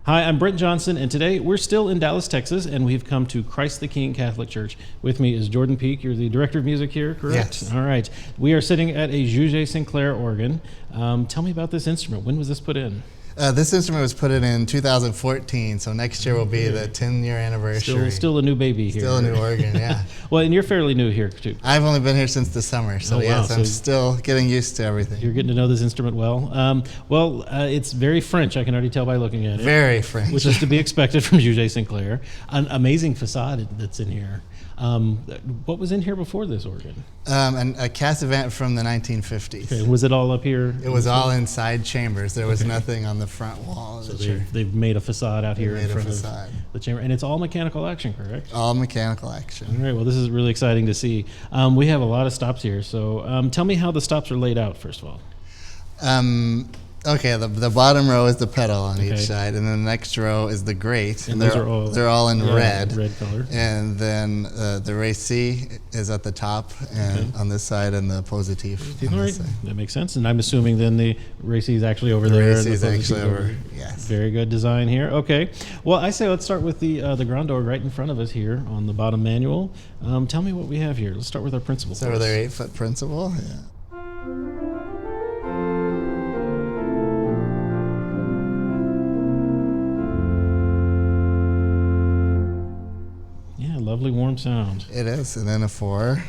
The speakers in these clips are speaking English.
Hi, I'm Brent Johnson, and today we're still in Dallas, Texas, and we've come to Christ the King Catholic Church. With me is Jordan Peak. You're the director of music here, correct? Yes. All right. We are sitting at a Juget-Sinclair organ. Tell me about this instrument. When was this put in? This instrument was put in 2014, so next year will be the 10-year anniversary. Still a new baby here. Still a new organ, yeah. Well, and you're fairly new here, too. I've only been here since the summer, so yes, I'm still getting used to everything. You're getting to know this instrument well. It's very French, I can already tell by looking at it. Very French. Which is to be expected from Juget-Sinclair. An amazing facade that's in here. What was in here before this organ? A Cassavant from the 1950s. Okay, was it all up here? It was all inside chambers. There was nothing on the front wall of the church. They've made a facade out here in front of the chamber. And it's all mechanical action, correct? All mechanical action. All right, well, this is really exciting to see. We have a lot of stops here, so tell me how the stops are laid out, first of all. Okay, the bottom row is the pedal on each side, and then the next row is the grate, and they're all in red color. And then the Récit is at the top and on this side, and the Positif on this side. That makes sense. And I'm assuming then the Récit is actually over the there. Récit is actually over. Yes. Very good design here. Okay. Well, I say let's start with the Grand Orgue right in front of us here on the bottom manual. Tell me what we have here. Let's start with our principal. Start with our 8-foot principal. Yeah. Lovely warm sound. It is, and then a 4.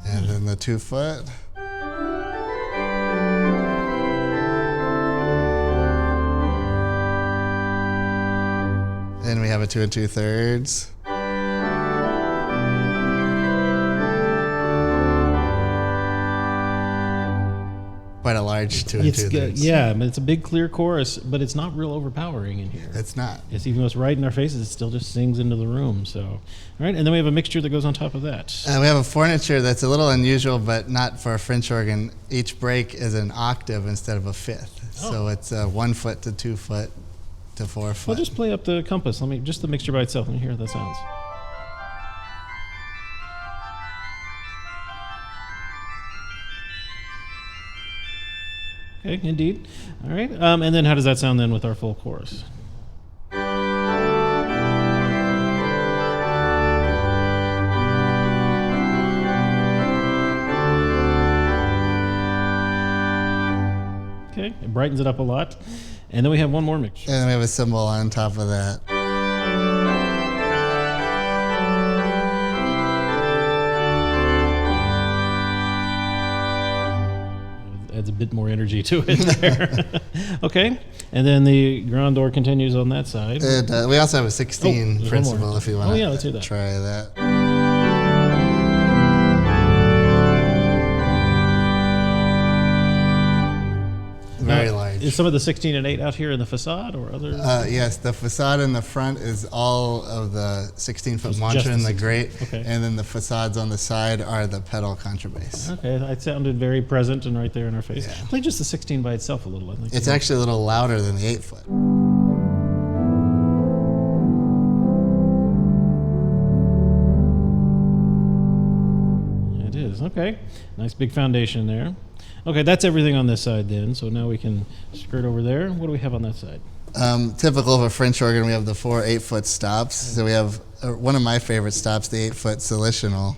And then the 2-foot. Then we have a 2 2/3. Quite a large 2 2/3. Yeah, I mean, it's a big clear chorus, but it's not real overpowering in here. It's not. It's even though it's right in our faces, it still just sings into the room. So, all right, and then we have a mixture that goes on top of that. We have a fourniture that's a little unusual, but not for a French organ. Each break is an octave instead of a fifth. Oh. So it's 1 foot to 2 foot to 4 foot. Well, just play up the compass. Just the mixture by itself. Let me hear how that sounds. Okay, indeed. All right. And then how does that sound then with our full chorus? Okay, it brightens it up a lot. And then we have one more mixture. And then we have a cymbal on top of that. Adds a bit more energy to it there. Okay, and then the Grand Orgue continues on that side. We also have a 16 principal if you want let's hear that. Try that. Very large. Is some of the 16 and 8 out here in the facade or other? Yes, the facade in the front is all of the 16-foot mantra and the grate, and then the facades on the side are the pedal contrabass. Okay, that sounded very present and right there in our face. Yeah. Play just the 16 by itself a little, I think. It's actually a little louder than the 8-foot. It is, okay. Nice big foundation there. Okay, that's everything on this side then, so now we can skirt over there. What do we have on that side? Typical of a French organ, we have the 4 8-foot stops. So we have one of my favorite stops, the 8-foot solitional.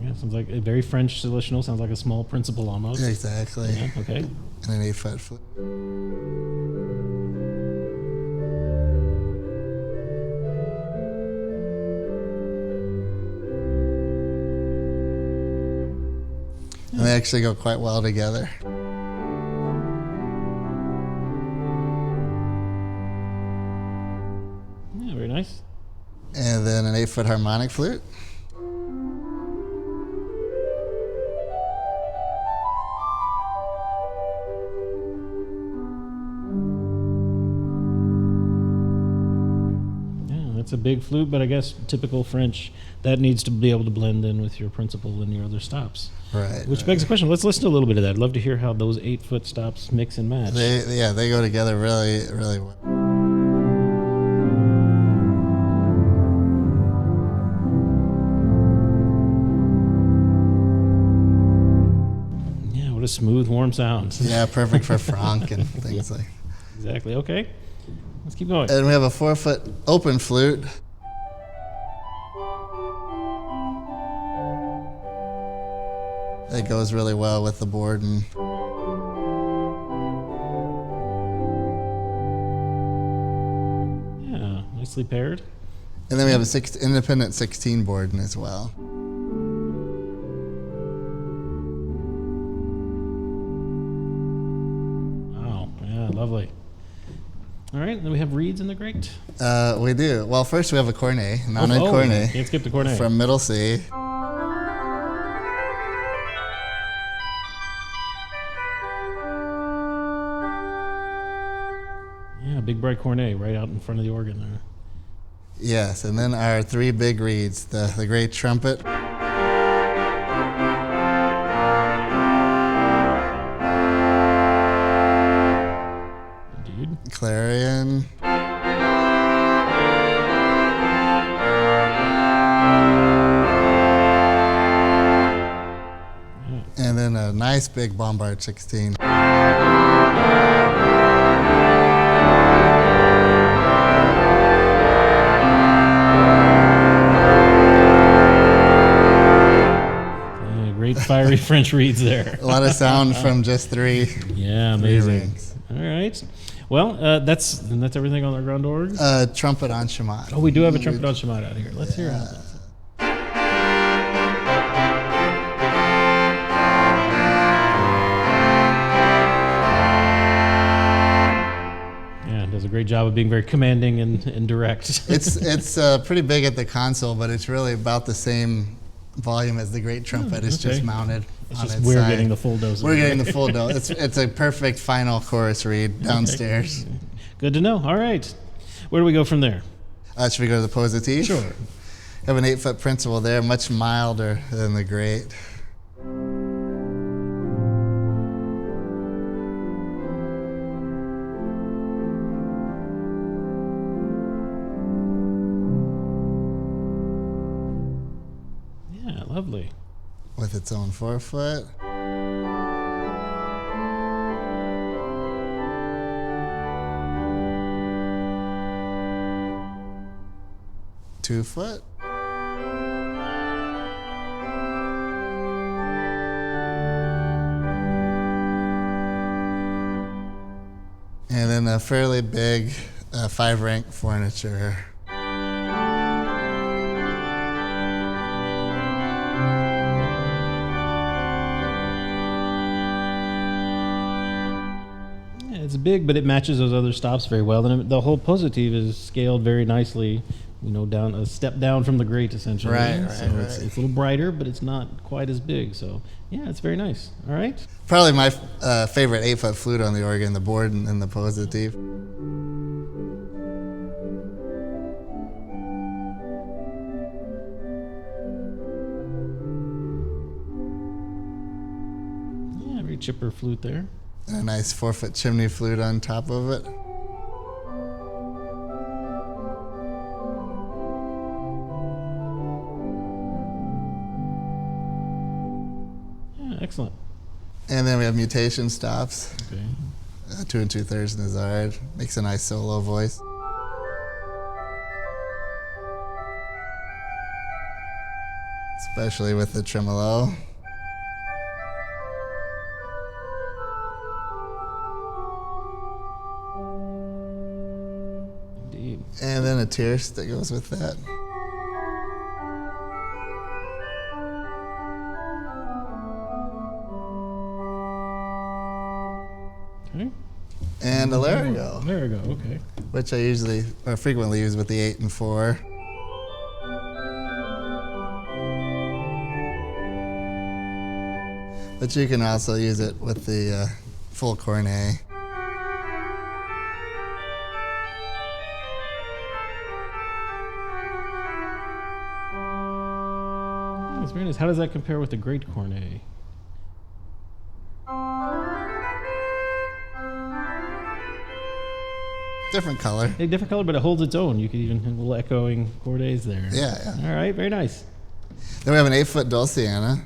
Yeah, sounds like a very French solitional, sounds like a small principal almost. Exactly. Yeah, okay. And an 8-foot flute. And they actually go quite well together. Yeah, very nice. And then an 8-foot harmonic flute. It's a big flute, but I guess typical French, that needs to be able to blend in with your principal and your other stops. Right. Which begs the question. Let's listen to a little bit of that. I'd love to hear how those 8-foot stops mix and match. They go together really, really well. Yeah, what a smooth, warm sound. Yeah, perfect for Franck and things like. Exactly. Okay. Let's keep going. And we have a 4-foot open flute. It goes really well with the board. And Yeah, nicely paired. then we have a independent 16 board as well. Wow. Yeah, lovely. All right, then we have reeds in the grate. We do. Well, first we have a cornet, mounted cornet. Can't skip the cornet. From middle C. Yeah, big bright cornet right out in front of the organ there. Yes, and then our 3 big reeds, the great trumpet. Indeed. Clarion. And then a nice big bombard 16. Great fiery French reeds there. A lot of sound from just 3. Yeah, 3 amazing. rings. All right. Well, that's everything on our Grand Orgue. Trumpet on Shamat. Oh, we do have a trumpet on Shamat out here. Let's hear it. Yeah, it does a great job of being very commanding and direct. It's pretty big at the console, but it's really about the same volume as the great trumpet. It's just mounted on its we're side. getting the full dose. We're getting the full dose. It's a perfect final chorus read downstairs. Okay. Good to know. All right. Where do we go from there? Should we go to the positive? Sure. Have an 8-foot principal there, much milder than the great. Yeah, lovely. With its own 4-foot. Two-foot. And then a fairly big 5-rank furniture. It's big, but it matches those other stops very well. And the whole positive is scaled very nicely, down a step down from the great, essentially. Right. So it's a little brighter, but it's not quite as big. So, yeah, it's very nice. All right. Probably my favorite 8-foot flute on the organ, the board and the positive. Yeah, very chipper flute there. And a nice 4-foot chimney flute on top of it. Yeah, excellent. And then we have mutation stops. Okay. 2 2/3 Nazard. Makes a nice solo voice. Especially with the tremolo. Indeed. And then a tierce that goes with that. Okay. And a larigo, There we go. Okay. which I usually or frequently use with the 8 and 4. But you can also use it with the full cornet. very nice. How does that compare with the Great Cornet? Different color. A different color, but it holds its own. You could even have a little echoing Cordets there. Yeah. All right, very nice. Then we have an 8-foot Dulciana.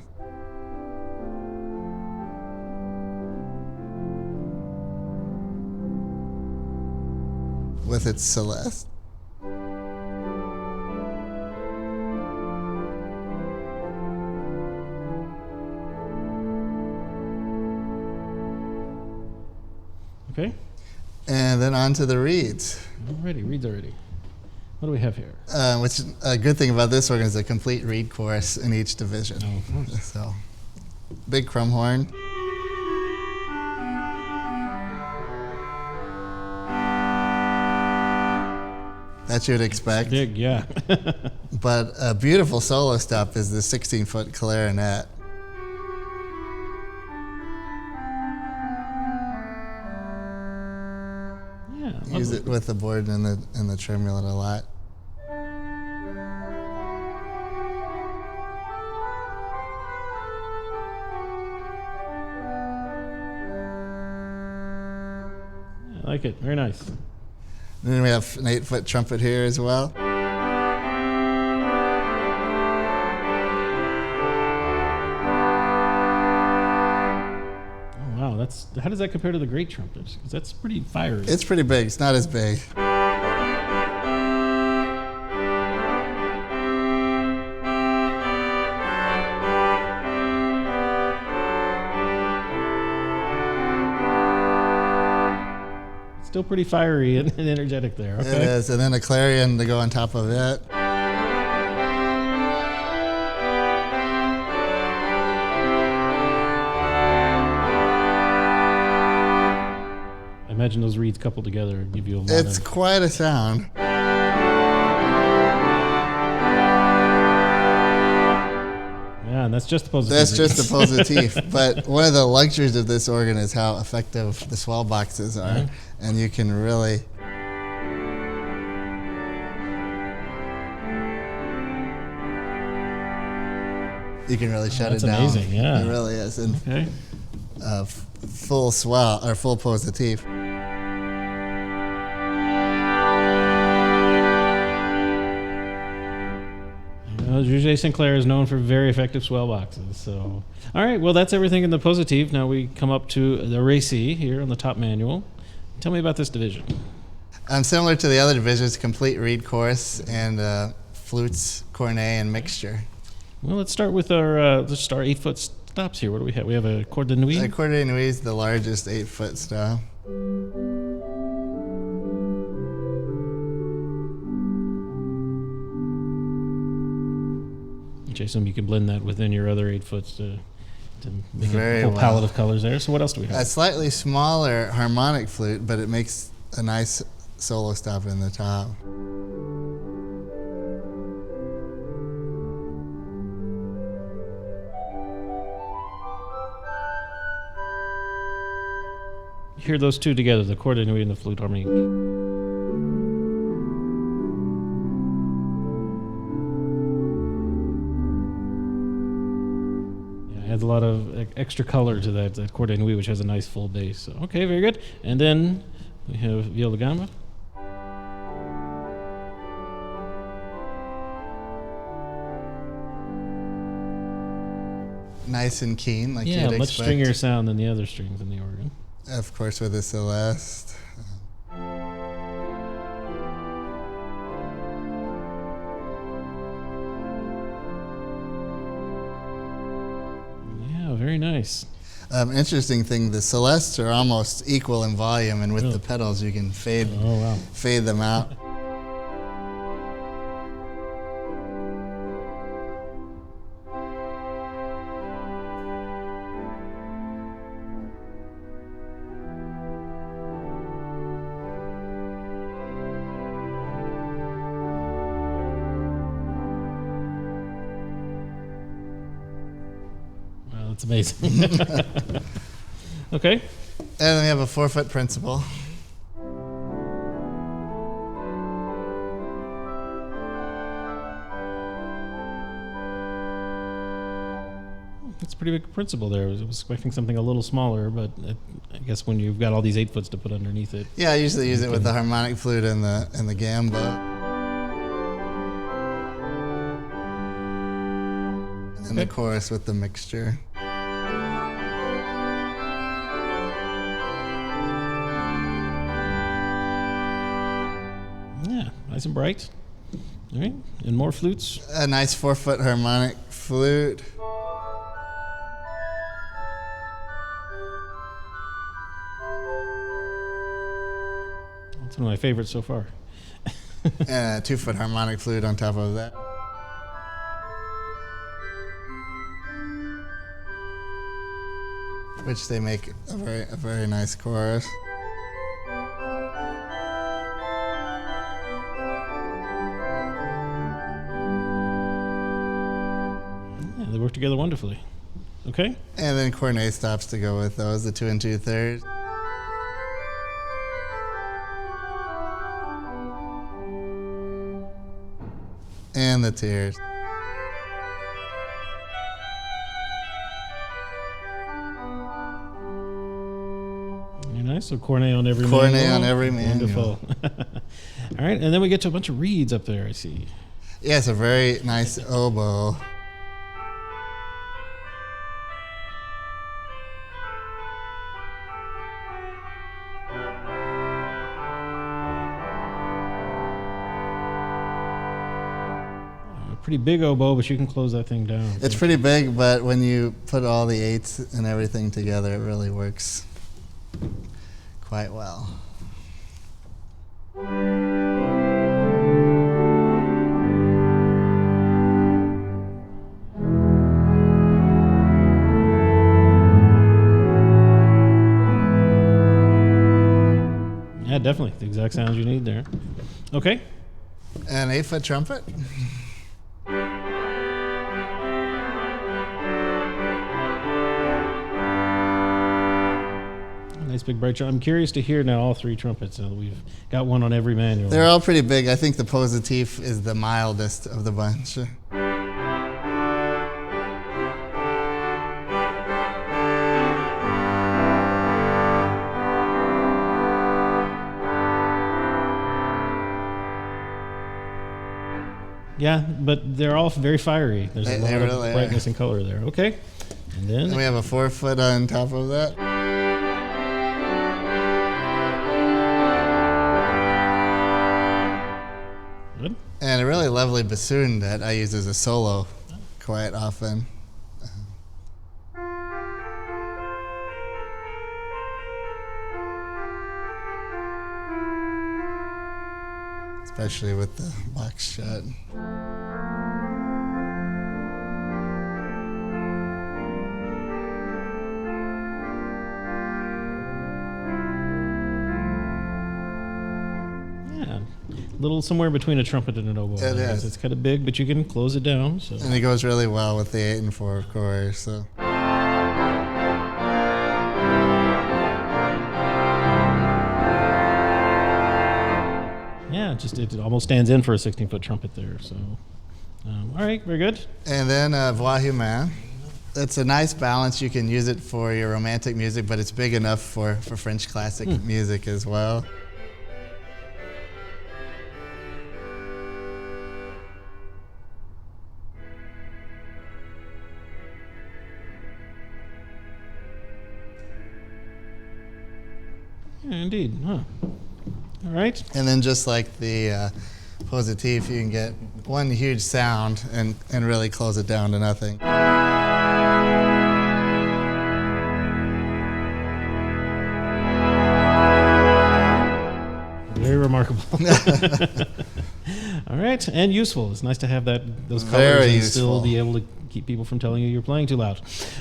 With its Celeste. Okay. And then on to the reeds. Alrighty, reeds already. What do we have here? Which a good thing about this organ is a complete reed course in each division. Oh, of course. So, big crumb horn. That you'd expect. Big, yeah. But a beautiful solo stop is the 16-foot clarinet. Yeah. Use it with the board and the tremulet a lot. I like it. Very nice. And then we have an 8-foot trumpet here as well. Oh, wow. How does that compare to the great trumpets? Because that's pretty fiery. It's pretty big. It's not as big. Still pretty fiery and energetic there. Okay. It is. And then a clarion to go on top of it. I imagine those reeds coupled together give you a lot It's of... quite a sound. Yeah, and that's just the positive. That's just the positive. But one of the luxuries of this organ is how effective the swell boxes are. Mhm. And you can really... You can really shut it down. That's amazing, yeah. It really is. And Okay. full swell, or full positive. Juget-Sinclair is known for very effective swell boxes. So, all right, well, that's everything in the positive. Now we come up to the Récit here on the top manual. Tell me about this division. Similar to the other divisions, complete reed course and flutes, cornet, and mixture. Well, let's start with our 8-foot stops here. What do we have? We have a corde de nuit. The corde de nuit is the largest 8-foot stop. Which I assume you can blend that within your other 8-foots to make Very a whole well. palette of colors there. So what else do we have? A slightly smaller harmonic flute, but it makes a nice solo stop in the top. You hear those two together, the corde de nuit and the flute harmonique. Adds a lot of extra color to that corde de nuit, which has a nice full bass. So, okay, very good. And then we have viola gamba. Nice and keen, like you'd Yeah, expect. much stringier sound than the other strings in the organ. Of course, with the Celeste. Yeah, very nice. Interesting thing, the Celestes are almost equal in volume, and with Really? the pedals you can fade Oh, wow. fade them out. Wow, that's amazing. Okay. And then we have a 4-foot principal. That's a pretty big principle there. I was expecting something a little smaller, but I guess when you've got all these 8-foots to put underneath it. Yeah, I usually use it with the harmonic flute and the gamba. And the chorus with the mixture. Yeah, nice and bright. All right, and more flutes. A nice 4-foot harmonic flute. That's one of my favorites so far. And a 2-foot harmonic flute on top of that. Which they make a very nice chorus. Yeah, they work together wonderfully. Okay. And then cornet stops to go with those, the 2 2/3. And the tears. Very nice. So cornet on every Cornet manual. on every manual. Wonderful. All right, and then we get to a bunch of reeds up there, I see. Yeah, it's a very nice oboe. Pretty big oboe, but you can close that thing down. It's pretty big, but when you put all the 8s and everything together, it really works quite well. Yeah, definitely. The exact sounds you need there. Okay. An 8-foot trumpet. Nice big bright trumpet. I'm curious to hear now all 3 trumpets. We've got one on every manual. They're all pretty big. I think the positif is the mildest of the bunch. Yeah, but they're all very fiery. There's a lot of really brightness and color there. Okay. And then we have a 4-foot on top of that. Good. And a really lovely bassoon that I use as a solo quite often. Especially with the box shut. Yeah, a little somewhere between a trumpet and an oboe. It is. It's kind of big, but you can close it down. So. And it goes really well with the 8 and 4, of course. So. Yeah, it almost stands in for a 16-foot trumpet there. So, all right, very good. And then Voix Humaine. It's a nice balance. You can use it for your romantic music, but it's big enough for French classic music as well. Yeah, indeed. Huh. All right. And then just like the positif, you can get one huge sound and really close it down to nothing. Very remarkable. All right, and useful. It's nice to have those colors Very and still useful. be able to keep people from telling you you're playing too loud.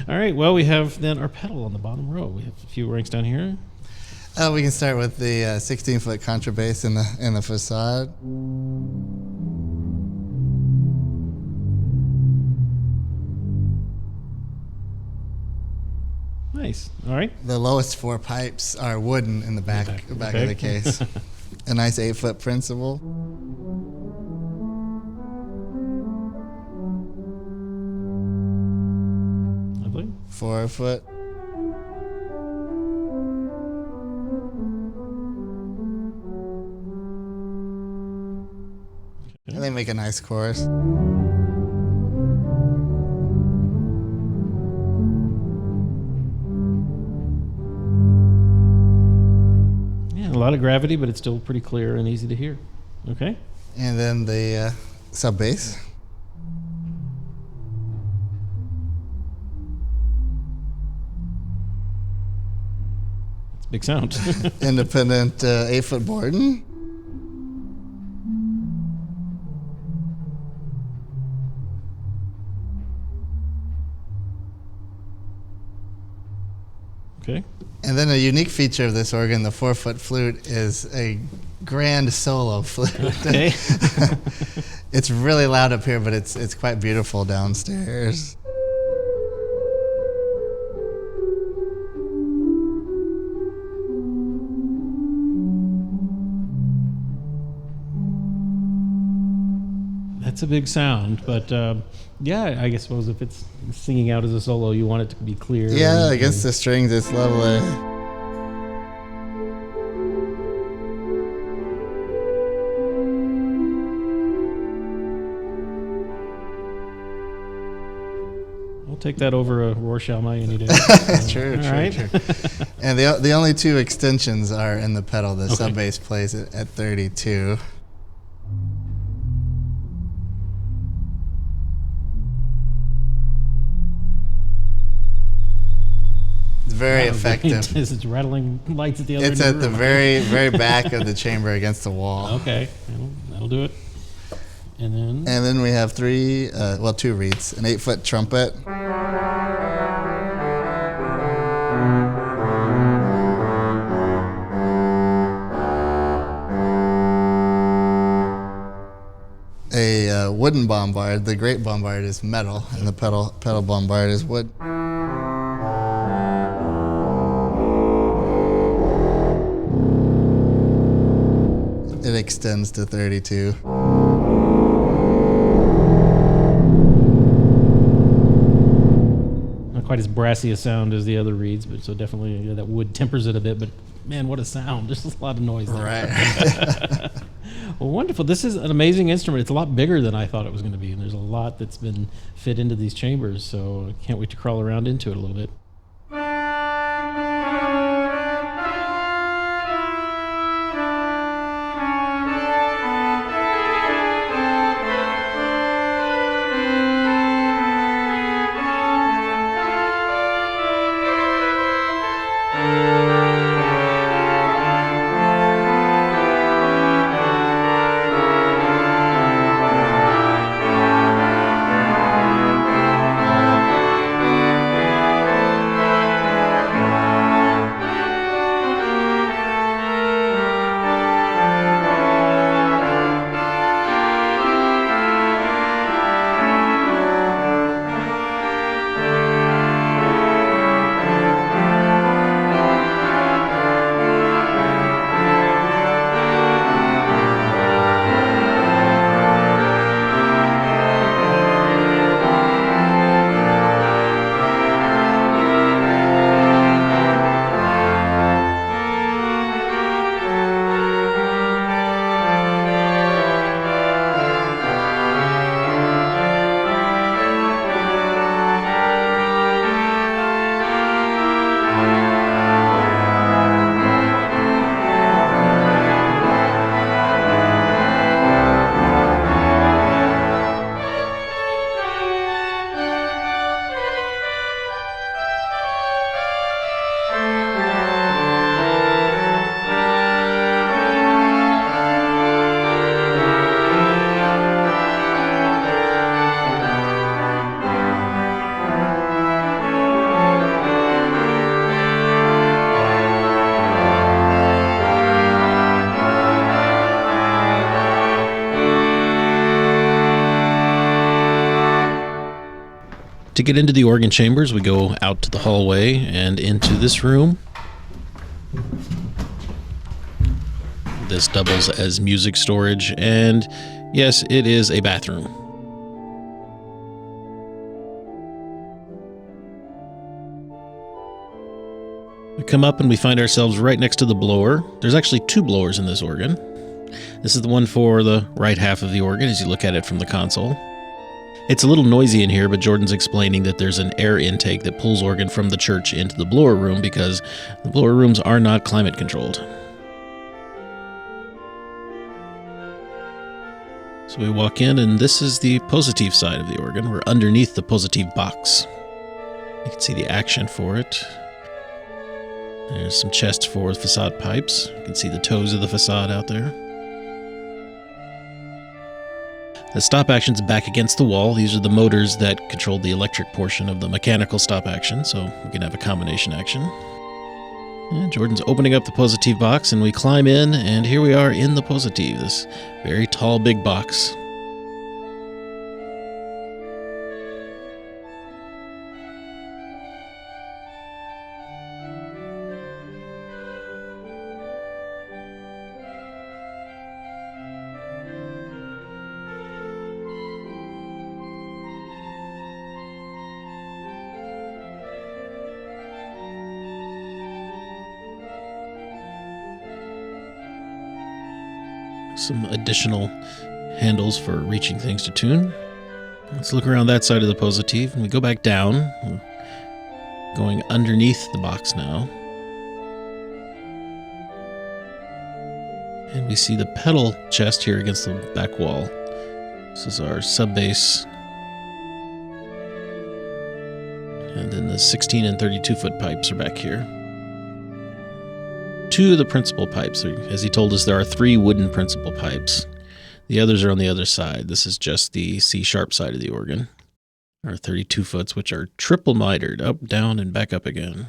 All right, well, we have then our pedal on the bottom row. We have a few ranks down here. We can start with the 16-foot contrabass in the facade. Nice. All right. The lowest 4 pipes are wooden in the back of the case. A nice 8-foot principal. I 4 foot. And they make a nice chorus. Yeah, a lot of gravity, but it's still pretty clear and easy to hear. Okay. And then the sub bass. It's a big sound. Independent 8-foot Borden. Okay. And then a unique feature of this organ, the 4-foot flute, is a grand solo flute. Okay. It's really loud up here, but it's quite beautiful downstairs. That's a big sound, but yeah, I suppose if it's singing out as a solo, you want it to be clear. Yeah, against the strings, it's lovely. I'll take that over a Rorschach any day. True. Right. And the only 2 extensions are in the pedal. The Okay. sub bass plays it at 32. It's very effective. It's rattling lights at the other end It's of at the the room. very back of the chamber against the wall. Okay, that'll do it. And then And then we have 2 reeds, an 8-foot trumpet. A wooden bombard. The great bombard is metal, and the pedal bombard is wood. It extends to 32. not quite as brassy a sound as the other reeds, but so definitely that wood tempers it a bit. But man, what a sound! There's a lot of noise there. Right. Well, wonderful. This is an amazing instrument. It's a lot bigger than I thought it was going to be, and there's a lot that's been fit into these chambers. So I can't wait to crawl around into it a little bit. To get into the organ chambers, we go out to the hallway and into this room. This doubles as music storage, and yes, it is a bathroom. come up and we find ourselves right next to the blower. There's actually 2 blowers in this organ. This is the one for the right half of the organ as you look at it from the console. It's a little noisy in here, but Jordan's explaining that there's an air intake that pulls organ from the church into the blower room because the blower rooms are not climate controlled. So we walk in, and this is the positive side of the organ. We're underneath the positive box. You can see the action for it. There's some chests for facade pipes. You can see the toes of the facade out there. The stop action's back against the wall. These are the motors that control the electric portion of the mechanical stop action, so we can have a combination action. And Jordan's opening up the positive box, and we climb in, and here we are in the positive, this very tall, big box. Some additional handles for reaching things to tune. Let's look around that side of the positive, and we go back down. We're going underneath the box now. And we see the pedal chest here against the back wall. This is our sub bass. And then the 16 and 32 foot pipes are back here. 2 of the principal pipes. As he told us, there are 3 wooden principal pipes. The others are on the other side. This is just the C-sharp side of the organ. Our 32 foots, which are triple mitered, up, down, and back up again.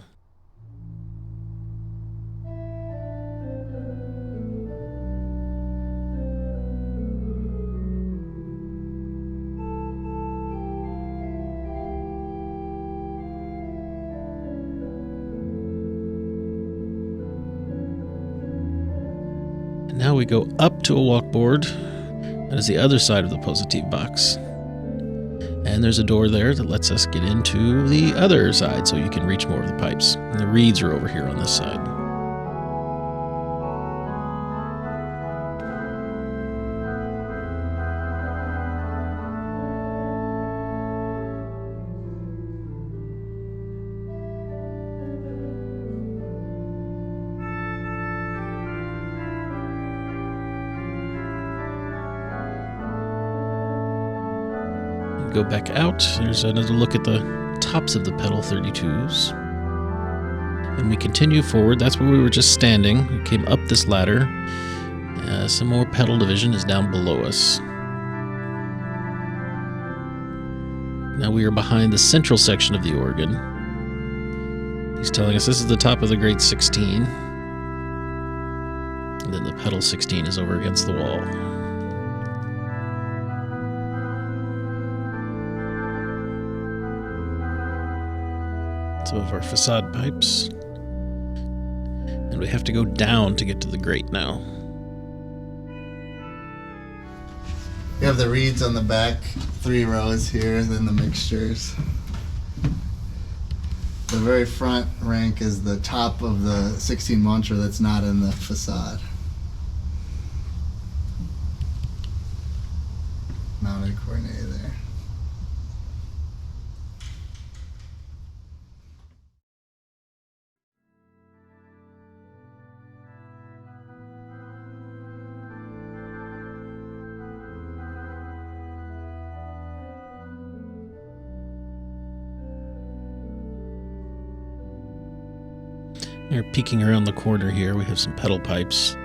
Now we go up to a walkboard. That is the other side of the positive box. And there's a door there that lets us get into the other side so you can reach more of the pipes. And the reeds are over here on this side. Go back out. There's another look at the tops of the pedal 32s. And we continue forward. That's where we were just standing. We came up this ladder. Some more pedal division is down below us. Now we are behind the central section of the organ. He's telling us this is the top of the grade 16. And then the pedal 16 is over against the wall. Some of our facade pipes. And we have to go down to get to the grate now. You have the reeds on the back, 3 rows here, then the mixtures. The very front rank is the top of the 16 mantra that's not in the facade. Mounted cornet there. We're peeking around the corner here. We have some pedal pipes.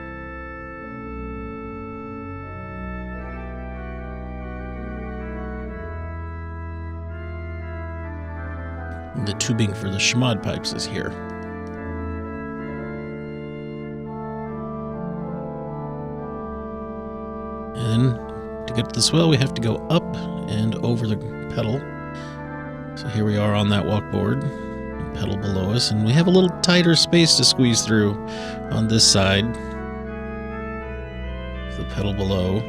And the tubing for the Schmad pipes is here. And to get to the swell, we have to go up and over the pedal. So here we are on that walkboard. Pedal below us, and we have a little tighter space to squeeze through on this side. The pedal below.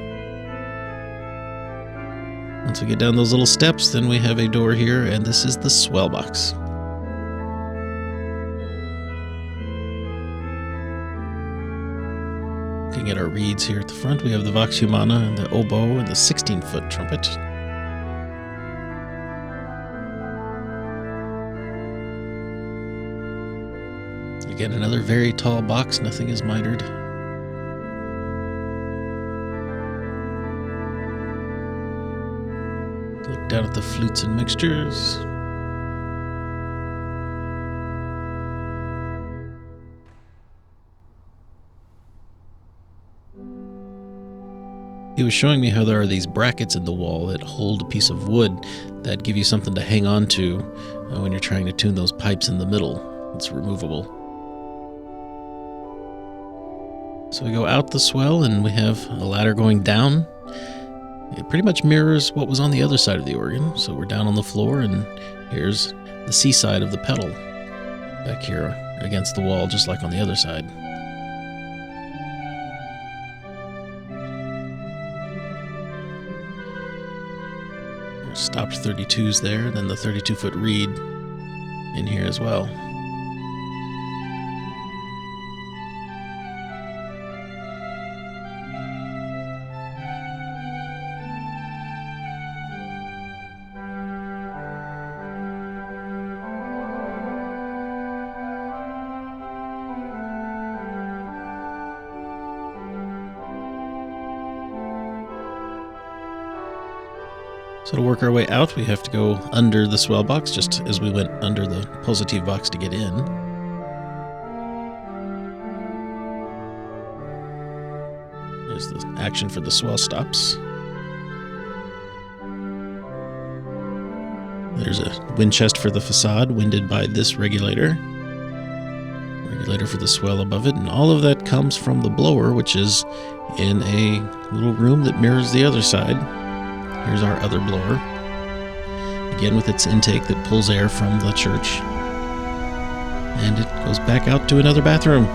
Once we get down those little steps, then we have a door here, and this is the swell box. Looking at our reeds here at the front, we have the Vox Humana and the oboe and the 16-foot trumpet. Again, another very tall box, nothing is mitered. Look down at the flutes and mixtures. He was showing me how there are these brackets in the wall that hold a piece of wood that give you something to hang on to when you're trying to tune those pipes in the middle. It's removable. So we go out the swell and we have a ladder going down. It pretty much mirrors what was on the other side of the organ. So we're down on the floor and here's the C side of the pedal back here against the wall, just like on the other side. Stopped 32s there, then the 32-foot reed in here as well. So to work our way out, we have to go under the swell box, just as we went under the positive box to get in. There's the action for the swell stops. There's a wind chest for the facade, winded by this regulator. Regulator for the swell above it, and all of that comes from the blower, which is in a little room that mirrors the other side. Here's our other blower, again with its intake that pulls air from the church, and it goes back out to another bathroom.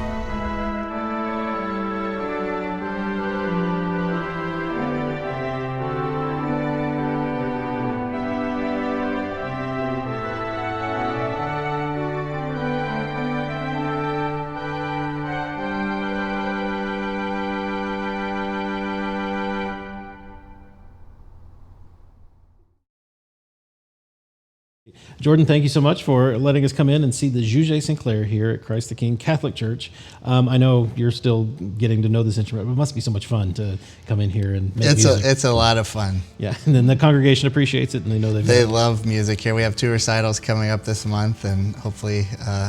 Jordan, thank you so much for letting us come in and see the Juget-Sinclair here at Christ the King Catholic Church. I know you're still getting to know this instrument, but it must be so much fun to come in here and make music. It's a lot of fun. Yeah, and then the congregation appreciates it, and they know they love music here. We have 2 recitals coming up this month, and hopefully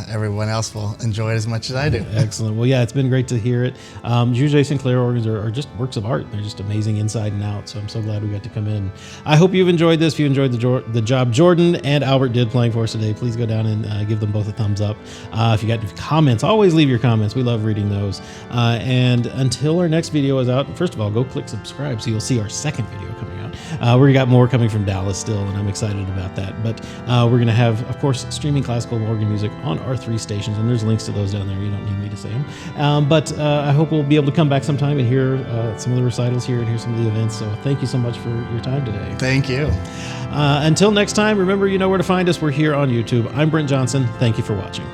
everyone else will enjoy it as much as I do. Excellent. Well, yeah, it's been great to hear it. Juget-Sinclair organs are just works of art. They're just amazing inside and out, so I'm so glad we got to come in. I hope you've enjoyed this. If you enjoyed the job Jordan and Albert did playing for us today, please go down and give them both a thumbs up. If you got any comments, always leave your comments. We love reading those. And until our next video is out, first of all, go click subscribe so you'll see our second video coming out. We got more coming from Dallas still, and I'm excited about that. But we're going to have, of course, streaming classical organ music on our 3 stations, and there's links to those down there. You don't need me to say them. But I hope we'll be able to come back sometime and hear some of the recitals here and hear some of the events. So thank you so much for your time today. Thank you. Until next time, remember, you know where to find us. We're here on YouTube. I'm Brent Johnson. Thank you for watching.